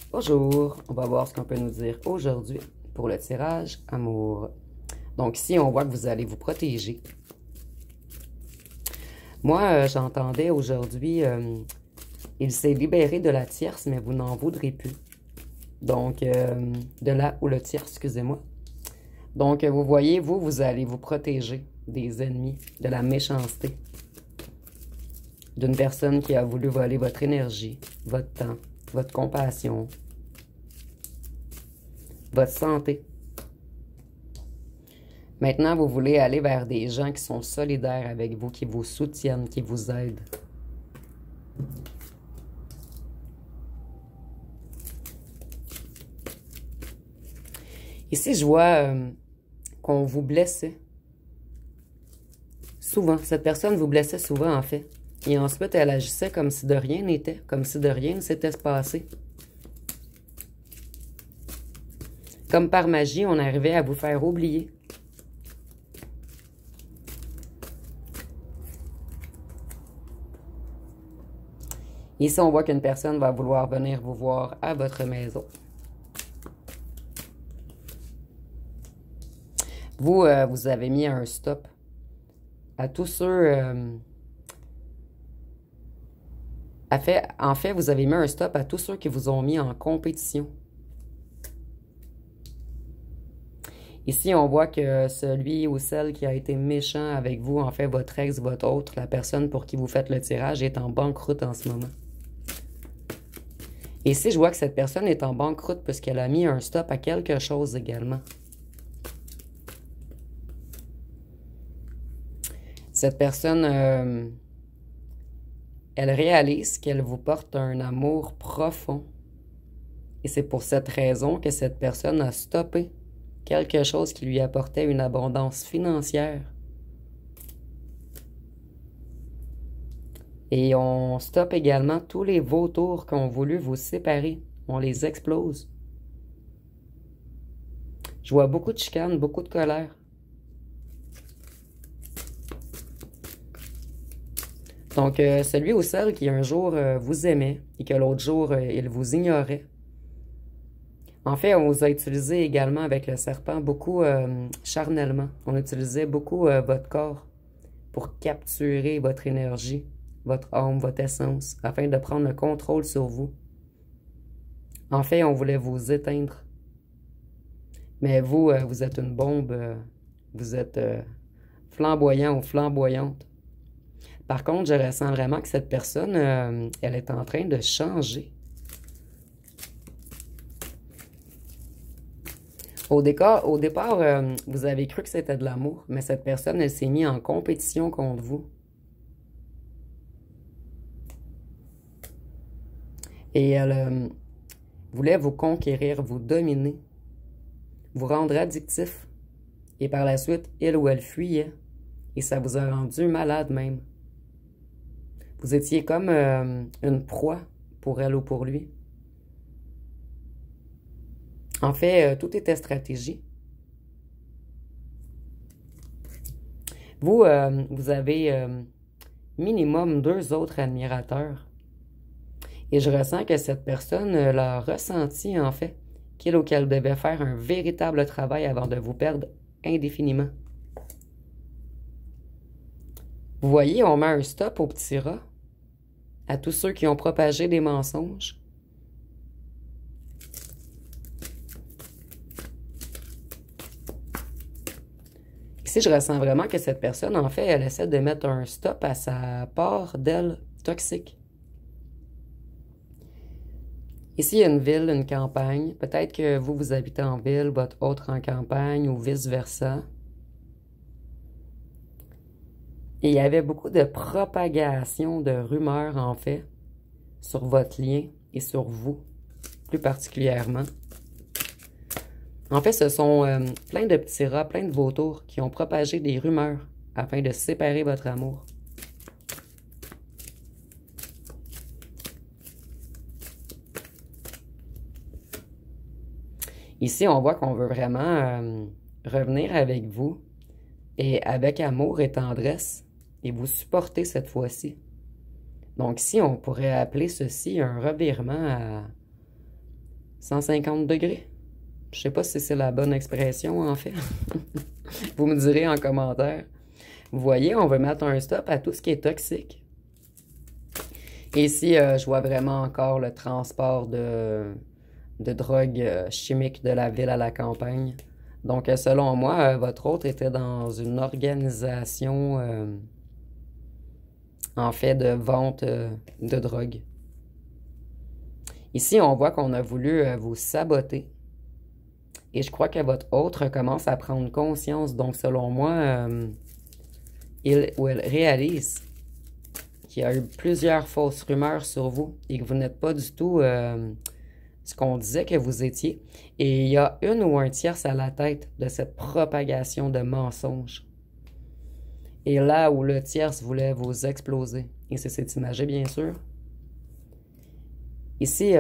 Bonjour, on va voir ce qu'on peut nous dire aujourd'hui pour le tirage amour. Donc ici, on voit que vous allez vous protéger. Moi, j'entendais aujourd'hui, il s'est libéré de la tierce, mais vous n'en voudrez plus. Donc, de la ou le tierce, excusez-moi. Donc, vous voyez, vous allez vous protéger des ennemis, de la méchanceté, d'une personne qui a voulu voler votre énergie, votre temps, votre compassion, votre santé. Maintenant, vous voulez aller vers des gens qui sont solidaires avec vous, qui vous soutiennent, qui vous aident. Ici, je vois qu'on vous blessait. Souvent. Cette personne vous blessait souvent, en fait. Et ensuite, elle agissait comme si de rien n'était, comme si de rien ne s'était passé. Comme par magie, on arrivait à vous faire oublier. Ici, on voit qu'une personne va vouloir venir vous voir à votre maison. Vous, vous avez mis un stop à tous ceux... en fait, vous avez mis un stop à tous ceux qui vous ont mis en compétition. Ici, on voit que celui ou celle qui a été méchant avec vous, en fait, votre ex, votre autre, la personne pour qui vous faites le tirage, est en banqueroute en ce moment. Et ici, je vois que cette personne est en banqueroute parce qu'elle a mis un stop à quelque chose également. Cette personne, elle réalise qu'elle vous porte un amour profond. Et c'est pour cette raison que cette personne a stoppé quelque chose qui lui apportait une abondance financière. Et on stoppe également tous les vautours qui ont voulu vous séparer. On les explose. Je vois beaucoup de chicanes, beaucoup de colère. Donc, celui ou celle qui un jour vous aimait et que l'autre jour, il vous ignorait. En fait, on vous a utilisé également avec le serpent beaucoup charnellement. On utilisait beaucoup votre corps pour capturer votre énergie, votre âme, votre essence, afin de prendre le contrôle sur vous. En fait, on voulait vous éteindre. Mais vous, vous êtes une bombe, vous êtes flamboyant ou flamboyante. Par contre, je ressens vraiment que cette personne, elle est en train de changer. Au départ, vous avez cru que c'était de l'amour, mais cette personne, elle s'est mise en compétition contre vous. Et elle voulait vous conquérir, vous dominer, vous rendre addictif. Et par la suite, il ou elle fuyait. Et ça vous a rendu malade même. Vous étiez comme une proie pour elle ou pour lui. En fait, tout était stratégie. Vous, vous avez minimum 2 autres admirateurs. Et je ressens que cette personne l'a ressenti, en fait, qu'il ou qu'elle devait faire un véritable travail avant de vous perdre indéfiniment. Vous voyez, on met un stop aux petits rats, à tous ceux qui ont propagé des mensonges. Ici, je ressens vraiment que cette personne, en fait, elle essaie de mettre un stop à sa part d'elle toxique. Ici, il y a une ville, une campagne. Peut-être que vous, vous habitez en ville, votre autre en campagne ou vice-versa. Et il y avait beaucoup de propagation de rumeurs, en fait, sur votre lien et sur vous, plus particulièrement. En fait, ce sont plein de petits rats, plein de vautours qui ont propagé des rumeurs afin de séparer votre amour. Ici, on voit qu'on veut vraiment revenir avec vous et avec amour et tendresse et vous supporter cette fois-ci. Donc ici, on pourrait appeler ceci un revirement 150 degrés. Je sais pas si c'est la bonne expression, en fait. Vous me direz en commentaire. Vous voyez, on veut mettre un stop à tout ce qui est toxique. Et ici, je vois vraiment encore le transport de drogue chimique de la ville à la campagne. Donc, selon moi, votre hôte était dans une organisation, en fait, de vente de drogue. Ici, on voit qu'on a voulu vous saboter. Et je crois que votre hôte commence à prendre conscience. Donc, selon moi, il ou elle réalise qu'il y a eu plusieurs fausses rumeurs sur vous et que vous n'êtes pas du tout ce qu'on disait que vous étiez. Et il y a une ou un tierce à la tête de cette propagation de mensonges. Et là où le tierce voulait vous exploser. Et c'est cette image, bien sûr. Ici,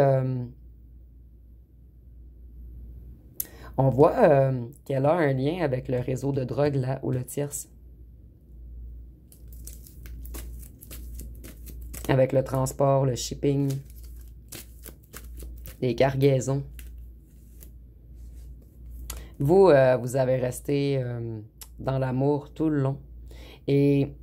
on voit qu'elle a un lien avec le réseau de drogue là où le tierce. Avec le transport, le shipping, les cargaisons. Vous, vous avez resté dans l'amour tout le long. Et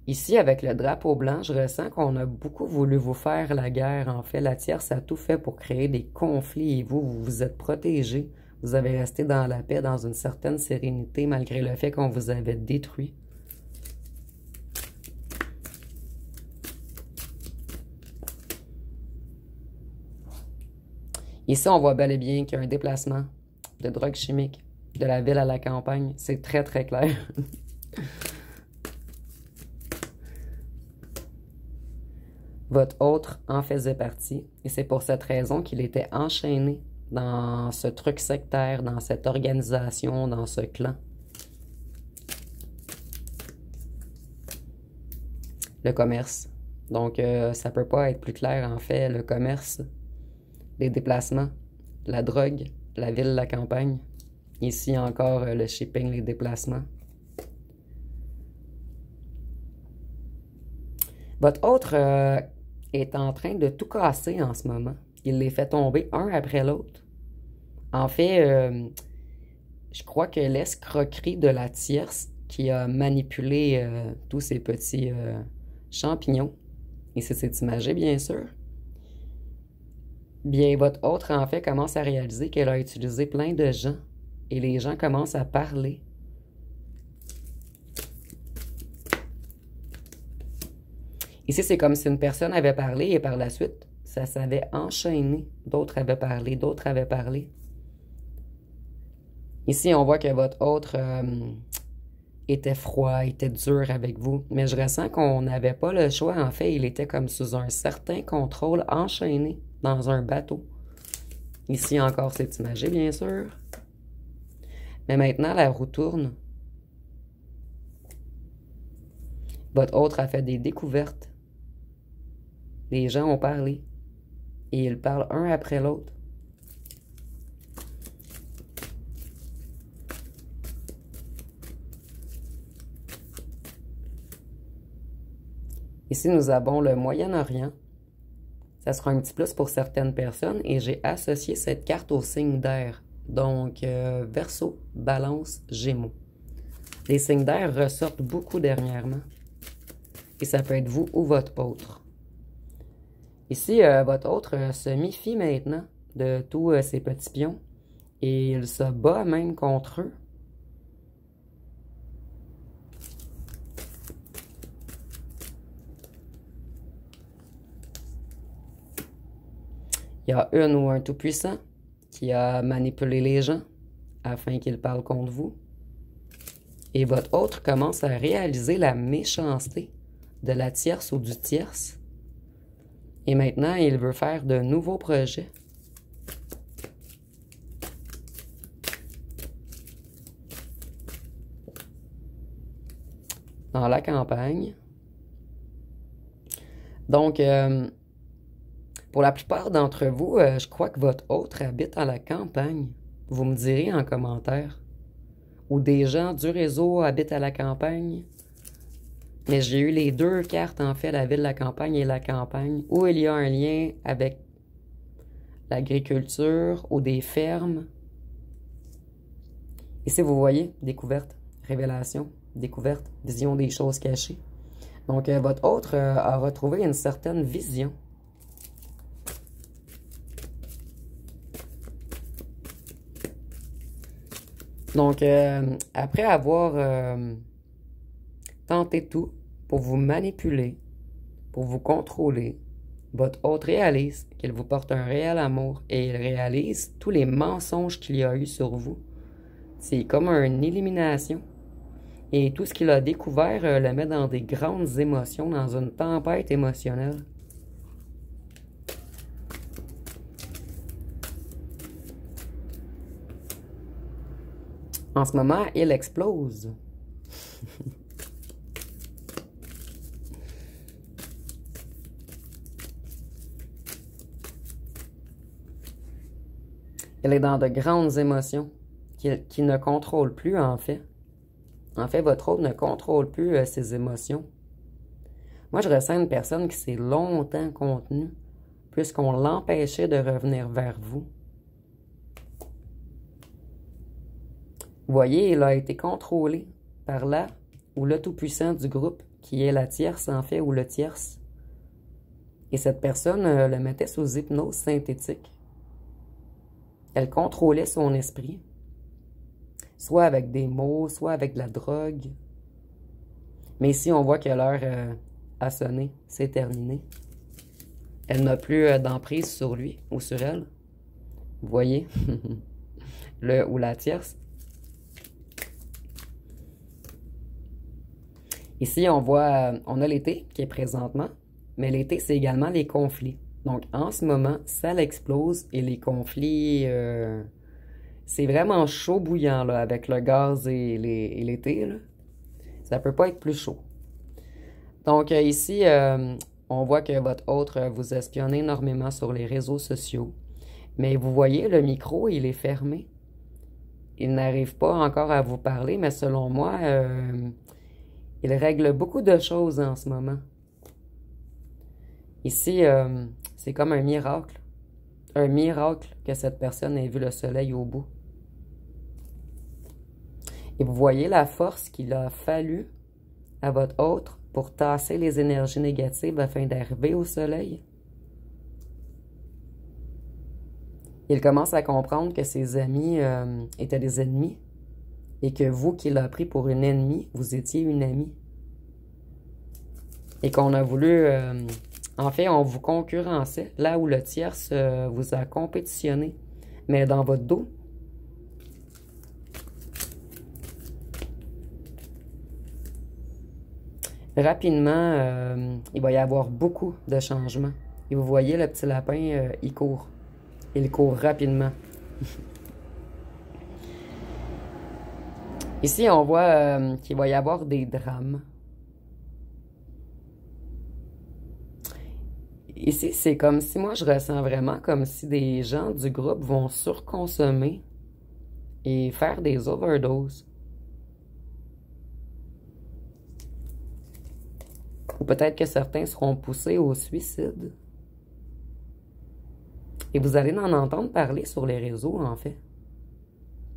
ici, avec le drapeau blanc, je ressens qu'on a beaucoup voulu vous faire la guerre. En fait, la tierce a tout fait pour créer des conflits et vous, vous vous êtes protégés. Vous avez resté dans la paix, dans une certaine sérénité, malgré le fait qu'on vous avait détruit. Ici, on voit bel et bien qu'il y a un déplacement de drogue chimique de la ville à la campagne. C'est très, très clair. Votre autre en faisait partie. Et c'est pour cette raison qu'il était enchaîné dans ce truc sectaire, dans cette organisation, dans ce clan. Le commerce. Donc, ça peut pas être plus clair, en fait. Le commerce, les déplacements, la drogue, la ville, la campagne. Ici encore, le shipping, les déplacements. Votre autre est en train de tout casser en ce moment. Il les fait tomber un après l'autre. En fait, je crois que l'escroquerie de la tierce qui a manipulé tous ces petits champignons, et c'est cette image, bien sûr, bien, votre autre, en fait, commence à réaliser qu'elle a utilisé plein de gens, et les gens commencent à parler. Ici, c'est comme si une personne avait parlé, et par la suite, ça s'avait enchaîné. D'autres avaient parlé, d'autres avaient parlé. Ici, on voit que votre autre était froid, était dur avec vous. Mais je ressens qu'on n'avait pas le choix. En fait, il était comme sous un certain contrôle, enchaîné dans un bateau. Ici encore, c'est imagé, bien sûr. Mais maintenant, la roue tourne. Votre autre a fait des découvertes. Les gens ont parlé. Et ils parlent un après l'autre. Ici, nous avons le Moyen-Orient. Ça sera un petit plus pour certaines personnes. Et j'ai associé cette carte au signe d'air. Donc, Verseau, Balance, Gémeaux. Les signes d'air ressortent beaucoup dernièrement. Et ça peut être vous ou votre autre. Ici, votre autre se méfie maintenant de tous ces petits pions. Et il se bat même contre eux. Il y a une ou un tout-puissant qui a manipulé les gens afin qu'ils parlent contre vous. Et votre autre commence à réaliser la méchanceté de la tierce ou du tierce. Et maintenant, il veut faire de nouveaux projets. Dans la campagne. Donc, pour la plupart d'entre vous, je crois que votre autre habite à la campagne. Vous me direz en commentaire. Ou des gens du réseau habitent à la campagne. Mais j'ai eu les deux cartes, en fait, la ville, la campagne et la campagne, où il y a un lien avec l'agriculture ou des fermes. Ici, vous voyez, découverte, révélation, découverte, vision des choses cachées. Donc, votre autre a retrouvé une certaine vision. Donc, après avoir tenté tout pour vous manipuler, pour vous contrôler, votre hôte réalise qu'il vous porte un réel amour et il réalise tous les mensonges qu'il y a eu sur vous. C'est comme une élimination. Et tout ce qu'il a découvert le met dans des grandes émotions, dans une tempête émotionnelle. En ce moment, il explose. Il est dans de grandes émotions qu'il ne contrôle plus, en fait. En fait, votre hôte ne contrôle plus ses émotions. Moi, je ressens une personne qui s'est longtemps contenue, puisqu'on l'empêchait de revenir vers vous. Vous voyez, il a été contrôlé par là ou le tout-puissant du groupe, qui est la tierce, en fait, ou le tierce. Et cette personne le mettait sous hypnose synthétique. Elle contrôlait son esprit, soit avec des mots, soit avec de la drogue. Mais ici, on voit que l'heure a sonné, c'est terminé. Elle n'a plus d'emprise sur lui ou sur elle. Vous voyez? Le ou la tierce. Ici, on voit, on a l'été qui est présentement, mais l'été, c'est également les conflits. Donc, en ce moment, ça l'explose et les conflits, c'est vraiment chaud bouillant là, avec le gaz et l'été. Ça peut pas être plus chaud. Donc, ici, on voit que votre hôte vous espionne énormément sur les réseaux sociaux. Mais vous voyez, le micro, il est fermé. Il n'arrive pas encore à vous parler, mais selon moi, il règle beaucoup de choses en ce moment. Ici, c'est comme un miracle. Un miracle que cette personne ait vu le soleil au bout. Et vous voyez la force qu'il a fallu à votre hôte pour tasser les énergies négatives afin d'arriver au soleil. Il commence à comprendre que ses amis étaient des ennemis et que vous, qui l'a pris pour une ennemie, vous étiez une amie. Et qu'on a voulu... en fait, on vous concurrençait, là où le tierce vous a compétitionné. Mais dans votre dos. Rapidement, il va y avoir beaucoup de changements. Et vous voyez, le petit lapin, il court. Il court rapidement. Ici, on voit qu'il va y avoir des drames. Ici, c'est comme si, moi, je ressens vraiment comme si des gens du groupe vont surconsommer et faire des overdoses. Ou peut-être que certains seront poussés au suicide. Et vous allez en entendre parler sur les réseaux, en fait.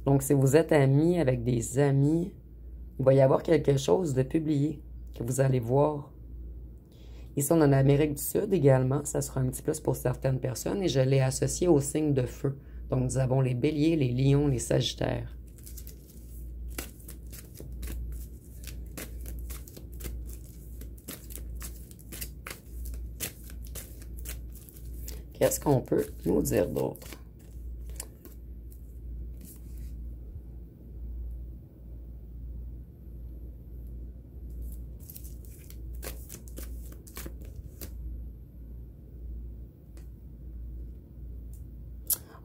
Donc, si vous êtes amis avec des amis, il va y avoir quelque chose de publié que vous allez voir. Ici, on est en Amérique du Sud également. Ça sera un petit plus pour certaines personnes et je l'ai associé aux signes de feu. Donc, nous avons les béliers, les lions, les sagittaires. Qu'est-ce qu'on peut nous dire d'autre?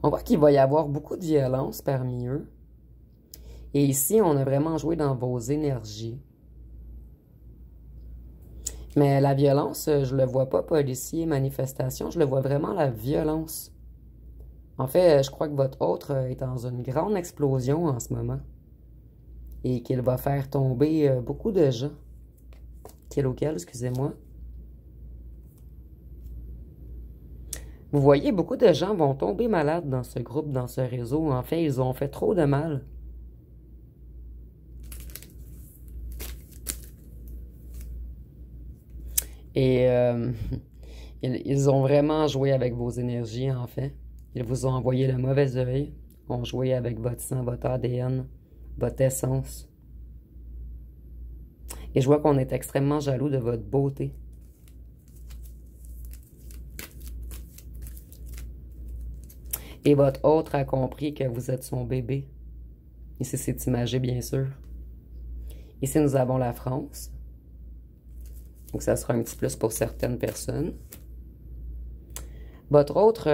On voit qu'il va y avoir beaucoup de violence parmi eux. Et ici, on a vraiment joué dans vos énergies. Mais la violence, je le vois pas policier, manifestation, je le vois vraiment la violence. En fait, je crois que votre hôte est dans une grande explosion en ce moment. Et qu'il va faire tomber beaucoup de gens. Excusez-moi. Vous voyez, beaucoup de gens vont tomber malades dans ce groupe, dans ce réseau. En fait, ils ont fait trop de mal. Et ils ont vraiment joué avec vos énergies, en fait. Ils vous ont envoyé le mauvais œil, ont joué avec votre sang, votre ADN, votre essence. Et je vois qu'on est extrêmement jaloux de votre beauté. Et votre autre a compris que vous êtes son bébé. Ici, c'est imagé, bien sûr. Ici, nous avons la France. Donc, ça sera un petit plus pour certaines personnes. Votre autre,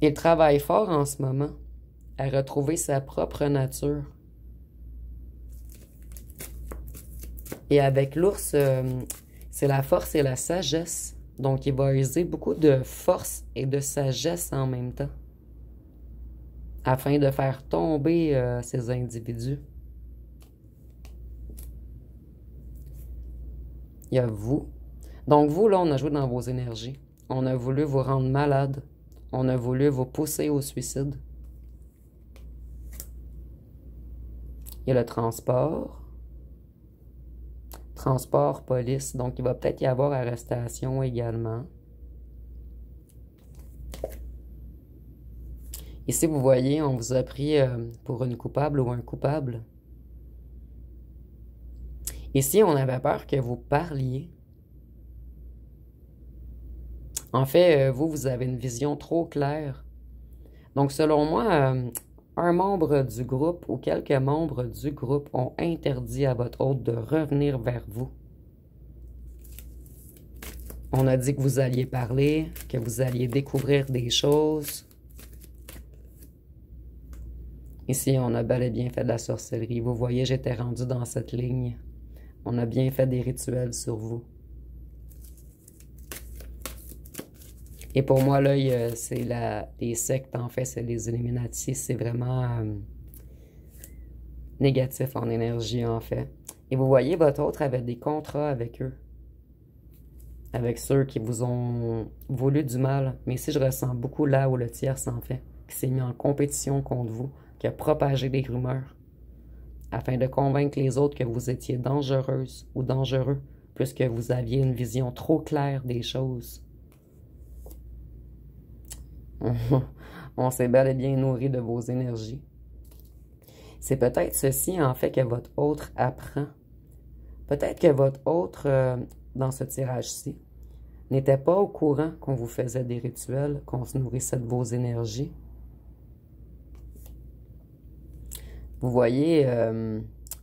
il travaille fort en ce moment à retrouver sa propre nature. Et avec l'ours, c'est la force et la sagesse. Donc, il va user beaucoup de force et de sagesse en même temps, afin de faire tomber ces individus. Il y a vous. Donc, vous, là, on a joué dans vos énergies. On a voulu vous rendre malade. On a voulu vous pousser au suicide. Il y a le transport. Transport, police. Donc, il va peut-être y avoir arrestation également. Ici, vous voyez, on vous a pris pour une coupable ou un coupable. Ici, on avait peur que vous parliez. En fait, vous avez une vision trop claire. Donc, selon moi, un membre du groupe ou quelques membres du groupe ont interdit à votre hôte de revenir vers vous. On a dit que vous alliez parler, que vous alliez découvrir des choses. Ici, on a bel et bien fait de la sorcellerie. Vous voyez, j'étais rendu dans cette ligne. On a bien fait des rituels sur vous. Et pour moi, là, c'est les sectes, en fait, c'est les Illuminati. C'est vraiment négatif en énergie, en fait. Et vous voyez, votre autre avait des contrats avec eux. Avec ceux qui vous ont voulu du mal. Mais ici, je ressens beaucoup là où le tierce, en fait, qui s'est mis en compétition contre vous, qui a propagé des rumeurs, afin de convaincre les autres que vous étiez dangereuse ou dangereux, puisque vous aviez une vision trop claire des choses. On s'est bel et bien nourri de vos énergies. C'est peut-être ceci, en fait, que votre autre apprend. Peut-être que votre autre, dans ce tirage-ci, n'était pas au courant qu'on vous faisait des rituels, qu'on se nourrissait de vos énergies. Vous voyez,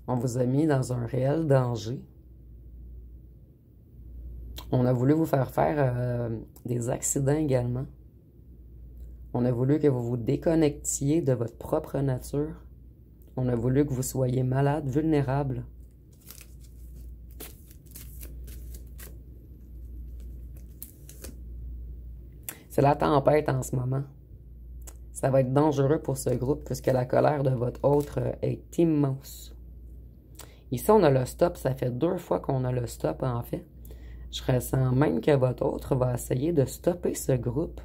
on vous a mis dans un réel danger. On a voulu vous faire faire des accidents également. On a voulu que vous vous déconnectiez de votre propre nature. On a voulu que vous soyez malade, vulnérable. C'est la tempête en ce moment. Ça va être dangereux pour ce groupe puisque la colère de votre autre est immense. Ici, on a le stop. Ça fait 2 fois qu'on a le stop, en fait. Je ressens même que votre autre va essayer de stopper ce groupe,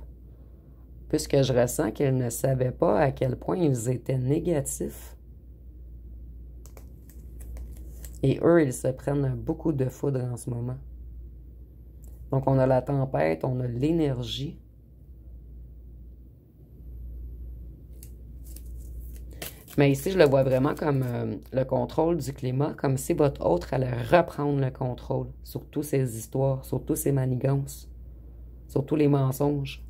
puisque je ressens qu'elle ne savait pas à quel point ils étaient négatifs. Et eux, ils se prennent beaucoup de foudre en ce moment. Donc, on a la tempête, on a l'énergie. Mais ici, je le vois vraiment comme le contrôle du climat, comme si votre autre allait reprendre le contrôle sur toutes ces histoires, sur tous ces manigances, sur tous les mensonges,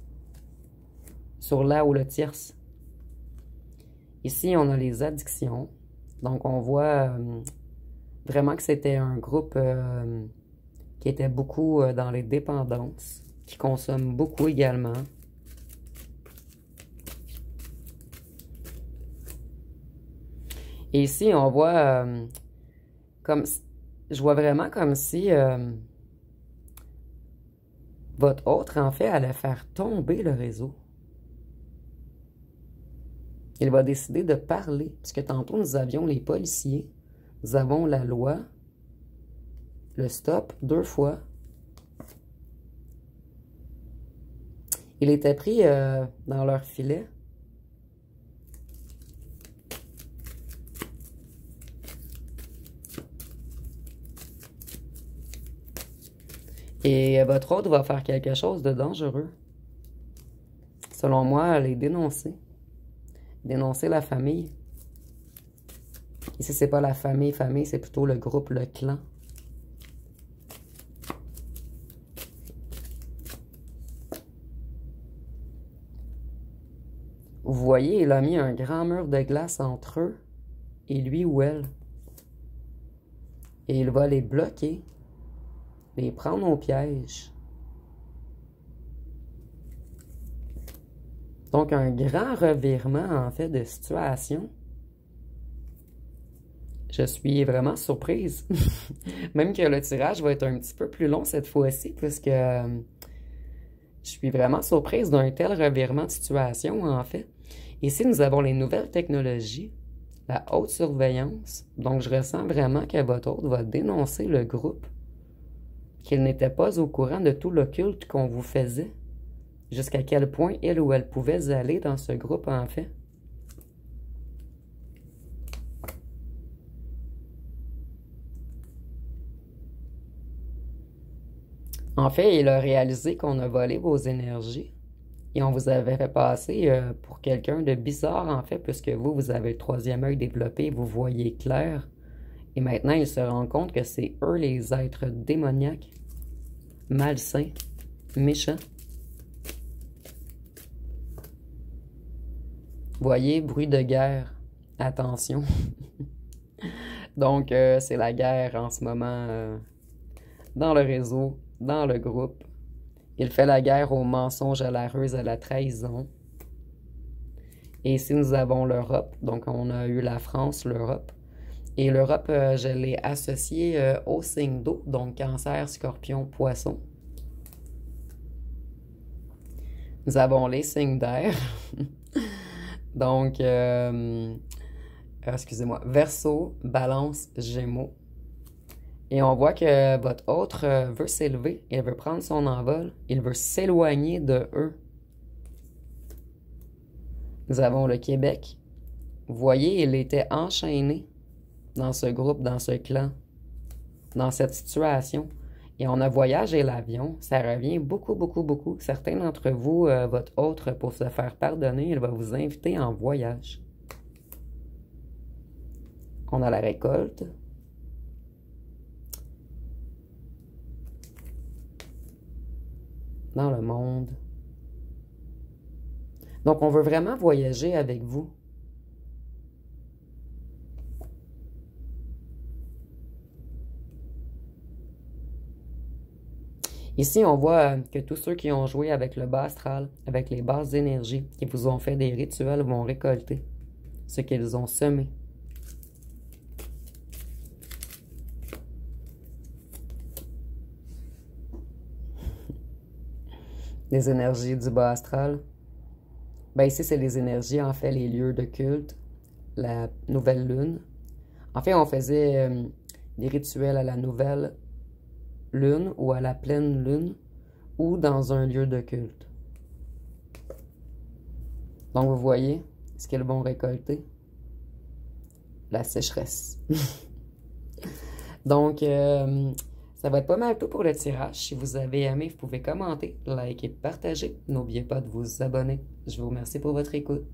sur là où le tierce. Ici, on a les addictions. Donc, on voit vraiment que c'était un groupe qui était beaucoup dans les dépendances, qui consomme beaucoup également. Et ici, on voit je vois vraiment comme si votre autre, en fait, allait faire tomber le réseau. Il va décider de parler, puisque tantôt, nous avions les policiers, nous avons la loi, le stop 2 fois. Il était pris dans leur filet. Et votre hôte va faire quelque chose de dangereux. Selon moi, les dénoncer. Dénoncer la famille. Ici, c'est pas la famille, c'est plutôt le groupe, le clan. Vous voyez, il a mis un grand mur de glace entre eux et lui ou elle. Et il va les bloquer, les prendre au piège. Donc, un grand revirement, en fait, de situation. Je suis vraiment surprise. Même que le tirage va être un petit peu plus long cette fois-ci, puisque je suis vraiment surprise d'un tel revirement de situation, en fait. Ici, nous avons les nouvelles technologies, la haute surveillance. Donc, je ressens vraiment que votre hôte va dénoncer le groupe, qu'il n'était pas au courant de tout l'occulte qu'on vous faisait. Jusqu'à quel point il ou elle pouvait aller dans ce groupe, en fait. En fait, il a réalisé qu'on a volé vos énergies et on vous avait fait passer pour quelqu'un de bizarre, en fait, puisque vous avez le troisième œil développé, vous voyez clair. Et maintenant, il se rend compte que c'est eux les êtres démoniaques, malsains, méchants. Voyez, bruit de guerre. Attention. Donc, c'est la guerre en ce moment dans le réseau, dans le groupe. Il fait la guerre au mensonge, à la ruse, à la trahison. Et ici, nous avons l'Europe. Donc, on a eu la France, l'Europe. Et l'Europe, je l'ai associée au signe d'eau. Donc, Cancer, Scorpion, Poisson. Nous avons les signes d'air. Donc, excusez-moi, Verseau, Balance, Gémeaux. Et on voit que votre hôte veut s'élever, il veut prendre son envol, il veut s'éloigner de eux. Nous avons le Québec. Vous voyez, il était enchaîné dans ce groupe, dans ce clan, dans cette situation. Et on a voyagé l'avion, ça revient beaucoup, beaucoup, beaucoup. Certains d'entre vous, votre hôte, pour se faire pardonner, il va vous inviter en voyage. On a la récolte. Dans le monde. Donc, on veut vraiment voyager avec vous. Ici, on voit que tous ceux qui ont joué avec le bas astral, avec les basses énergies, qui vous ont fait des rituels, vont récolter ce qu'ils ont semé. Les énergies du bas astral. Ben ici, c'est les énergies, en fait, les lieux de culte, la nouvelle lune. En fait, on faisait des rituels à la nouvelle lune ou à la pleine lune ou dans un lieu de culte. Donc, vous voyez ce qu'ils vont récolter? La sécheresse. Donc, ça va être pas mal tout pour le tirage. Si vous avez aimé, vous pouvez commenter, liker, partager. N'oubliez pas de vous abonner. Je vous remercie pour votre écoute.